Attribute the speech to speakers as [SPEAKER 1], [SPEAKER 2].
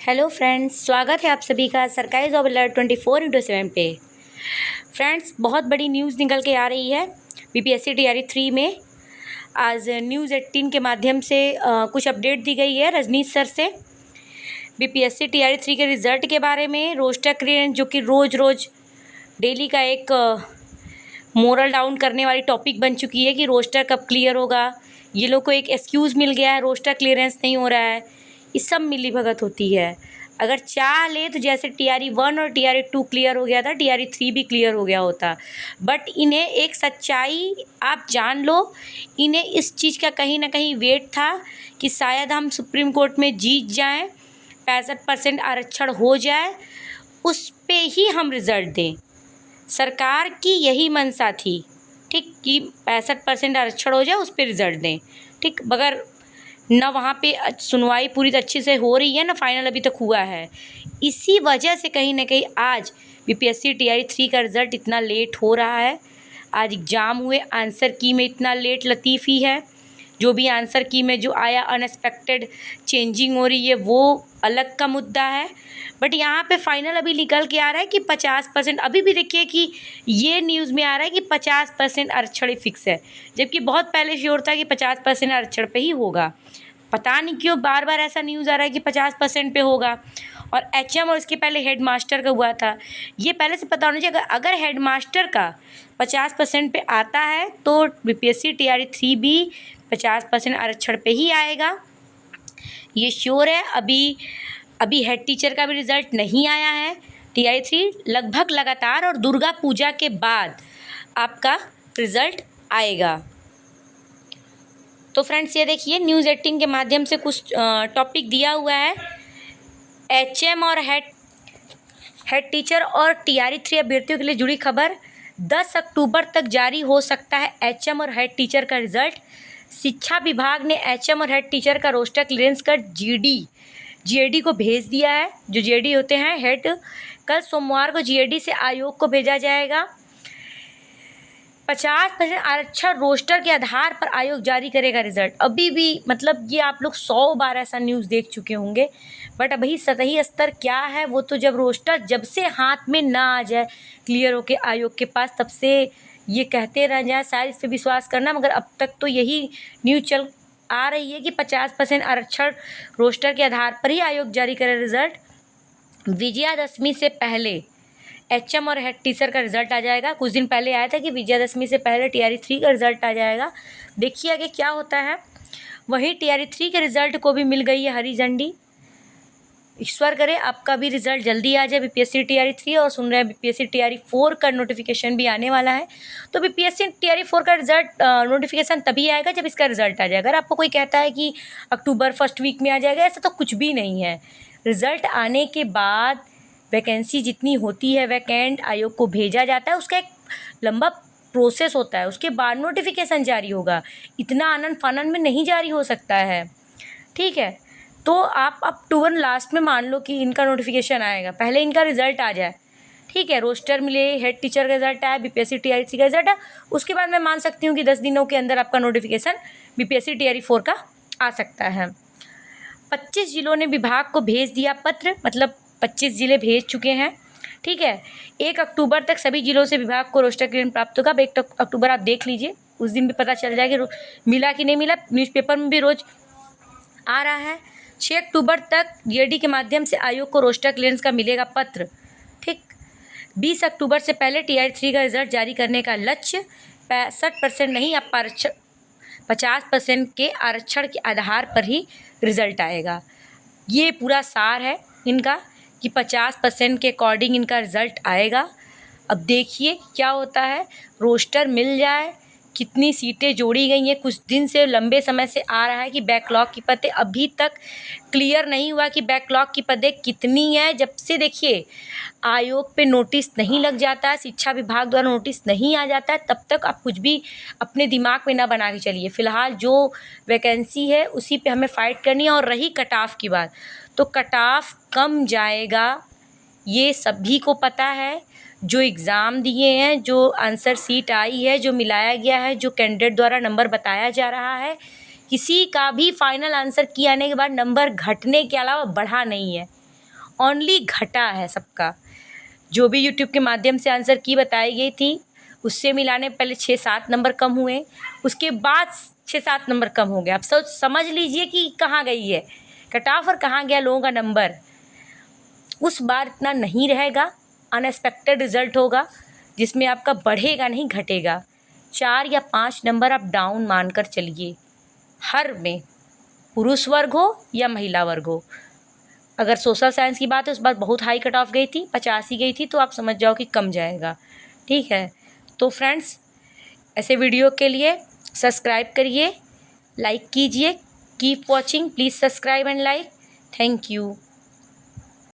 [SPEAKER 1] Hello friends, स्वागत है आप सभी का सरकारी जॉब अलर्ट 24/7 पे। फ्रेंड्स, बहुत बड़ी न्यूज़ निकल के आ रही है बीपीएससी टीआरई 3 में। आज न्यूज़ 18 के माध्यम से कुछ अपडेट दी गई है रजनीश सर से बीपीएससी टीआरई 3 के रिज़ल्ट के बारे में। रोस्टर क्लियरेंस जो कि रोज़ रोज़ डेली का एक मोरल डाउन करने वाली टॉपिक बन चुकी है कि रोस्टर कब क्लियर होगा। ये लोग को एक एक्सक्यूज़ मिल गया है, रोस्टर क्लियरेंस नहीं हो रहा है। ये सब मिलीभगत होती है। अगर चाह ले तो जैसे टीआरई 1 और टीआरई 2 क्लियर हो गया था, टीआरई 3 भी क्लियर हो गया होता। बट इन्हें एक सच्चाई आप जान लो, इन्हें इस चीज़ का कहीं ना कहीं वेट था कि शायद हम सुप्रीम कोर्ट में जीत जाएं, 65% आरक्षण हो जाए, उस पे ही हम रिज़ल्ट दें। सरकार की यही मंशा थी, ठीक, कि 65% आरक्षण हो जाए, उस पर रिज़ल्ट दें, ठीक। मगर न वहाँ पे सुनवाई पूरी अच्छे से हो रही है, न फाइनल अभी तक हुआ है। इसी वजह से कहीं ना कहीं आज बीपीएससी टीआरई 3 का रिज़ल्ट इतना लेट हो रहा है। आज एग्ज़ाम हुए, आंसर की में इतना लेट लतीफ़ी है। जो भी आंसर की में जो आया अनएक्सपेक्टेड चेंजिंग हो रही है, वो अलग का मुद्दा है। बट यहाँ पे फाइनल अभी निकल के आ रहा है कि 50%। अभी भी देखिए कि ये न्यूज़ में आ रहा है कि 50% आरक्षण फिक्स है, जबकि बहुत पहले श्योर था कि 50% आरक्षण पे ही होगा। पता नहीं क्यों बार बार ऐसा न्यूज़ आ रहा है कि 50% पे होगा। और एचएम और इसके पहले हेड मास्टर का हुआ था। ये पहले से पता होना चाहिए, अगर हेड मास्टर का 50% पे आता है तो बीपीएससी टीआरई 3 भी 50% आरक्षण पे ही आएगा, ये श्योर है। अभी हेड टीचर का भी रिज़ल्ट नहीं आया है। टीआरई 3 लगभग लगातार और दुर्गा पूजा के बाद आपका रिज़ल्ट आएगा। तो फ्रेंड्स, ये देखिए न्यूज़ 18 के माध्यम से कुछ टॉपिक दिया हुआ है। एचएम और हेड टीचर और टीआरई 3 अभ्यर्थियों के लिए जुड़ी खबर। 10 अक्टूबर तक जारी हो सकता है एचएम और हेड टीचर का रिज़ल्ट। शिक्षा विभाग ने एचएम और हेड टीचर का रोस्टर क्लियरेंस कर जीएडी को भेज दिया है। जो जीएडी होते हैं हेड, कल सोमवार को जीएडी से आयोग को भेजा जाएगा। 50% आरक्षण रोस्टर के आधार पर आयोग जारी करेगा रिजल्ट। अभी भी मतलब ये आप लोग 100 बार ऐसा न्यूज़ देख चुके होंगे, बट अभी सतही स्तर क्या है वो तो जब रोस्टर जब से हाथ में ना आ जाए क्लियर होके आयोग के पास, तब से ये कहते रह जाए शायद इस पर विश्वास करना। मगर अब तक तो यही न्यूज़ चल आ रही है कि 50% आरक्षण रोस्टर के आधार पर ही आयोग जारी करे रिजल्ट। विजयादशमी से पहले एचएम और हेड टीचर का रिजल्ट आ जाएगा। कुछ दिन पहले आया था कि विजयादशमी से पहले टीआरई 3 का रिजल्ट आ जाएगा। देखिए आगे क्या होता है। वहीं टीआरई 3 के रिजल्ट को भी मिल गई है हरी झंडी। ईश्वर करे आपका भी रिजल्ट जल्दी आ जाए बीपीएससी टीआरई 3। और सुन रहे हैं बीपीएससी टीआरई 4 का नोटिफिकेशन भी आने वाला है। तो बीपीएससी टीआरई 4 का रिजल्ट नोटिफिकेशन तभी आएगा जब इसका रिजल्ट आ जाएगा। अगर आपको कोई कहता है कि अक्टूबर फर्स्ट वीक में आ जाएगा, ऐसा तो कुछ भी नहीं है। रिजल्ट आने के बाद वैकेंसी जितनी होती है वैकेंट आयोग को भेजा जाता है, उसका एक लंबा प्रोसेस होता है, उसके बाद नोटिफिकेशन जारी होगा। इतना आनंद फानन में नहीं जारी हो सकता है, ठीक है। तो आप अक्टूबर लास्ट में मान लो कि इनका नोटिफिकेशन आएगा, पहले इनका रिजल्ट आ जाए, ठीक है। रोस्टर मिले, हेड टीचर का रिजल्ट आया, बीपीएससी टीआरई 3 का रिजल्ट आया, उसके बाद मैं मान सकती हूँ कि 10 दिनों के अंदर आपका नोटिफिकेशन बीपीएससी टीआरई 4 का आ सकता है। 25 जिलों ने विभाग को भेज दिया पत्र, मतलब 25 जिले भेज चुके हैं, ठीक है। 1 अक्टूबर तक सभी जिलों से विभाग को रोस्टर क्लियरेंस प्राप्त होगा। अब 1 अक्टूबर आप देख लीजिए, उस दिन भी पता चल जाएगा मिला कि नहीं मिला। न्यूज़पेपर में भी रोज आ रहा है। 6 अक्टूबर तक जीएडी के माध्यम से आयोग को रोस्टर क्लियरेंस का मिलेगा पत्र, ठीक। 20 अक्टूबर से पहले टीआरई 3 का रिजल्ट जारी करने का लक्ष्य। 65% नहीं, अब 50% के आरक्षण के आधार पर ही रिजल्ट आएगा। ये पूरा सार है इनका कि 50% के अकॉर्डिंग इनका रिज़ल्ट आएगा। अब देखिए क्या होता है। रोस्टर मिल जाए, कितनी सीटें जोड़ी गई हैं, कुछ दिन से लंबे समय से आ रहा है कि बैकलॉग की पदें अभी तक क्लियर नहीं हुआ कि बैकलॉग की पदें कितनी है। जब से देखिए आयोग पे नोटिस नहीं लग जाता है, शिक्षा विभाग द्वारा नोटिस नहीं आ जाता है, तब तक आप कुछ भी अपने दिमाग में ना बना के चलिए। फ़िलहाल जो वैकेंसी है उसी पे हमें फ़ाइट करनी है। और रही कट ऑफ की बात, तो कट ऑफ कम जाएगा, ये सभी को पता है। जो एग्ज़ाम दिए हैं, जो आंसर सीट आई है, जो मिलाया गया है, जो कैंडिडेट द्वारा नंबर बताया जा रहा है, किसी का भी फाइनल आंसर की आने के बाद नंबर घटने के अलावा बढ़ा नहीं है। ओनली घटा है सबका। जो भी यूट्यूब के माध्यम से आंसर की बताई गई थी उससे मिलाने पहले 6-7 नंबर कम हुए, उसके बाद 6-7 नंबर कम हो गया। अब समझ लीजिए कि कहाँ गई है कट ऑफ और कहाँ गया लोगों का नंबर। उस बार इतना नहीं रहेगा, अनएक्सपेक्टेड रिजल्ट होगा जिसमें आपका बढ़ेगा नहीं घटेगा। 4 या 5 नंबर आप डाउन मानकर चलिए, हर में, पुरुष वर्ग हो या महिला वर्ग हो। अगर सोशल साइंस की बात है उस बार बहुत हाई कट ऑफ गई थी, 85 गई थी, तो आप समझ जाओ कि कम जाएगा। ठीक है, तो फ्रेंड्स ऐसे वीडियो के लिए सब्सक्राइब करिए, लाइक कीजिए, keep watching, please subscribe and like. Thank you.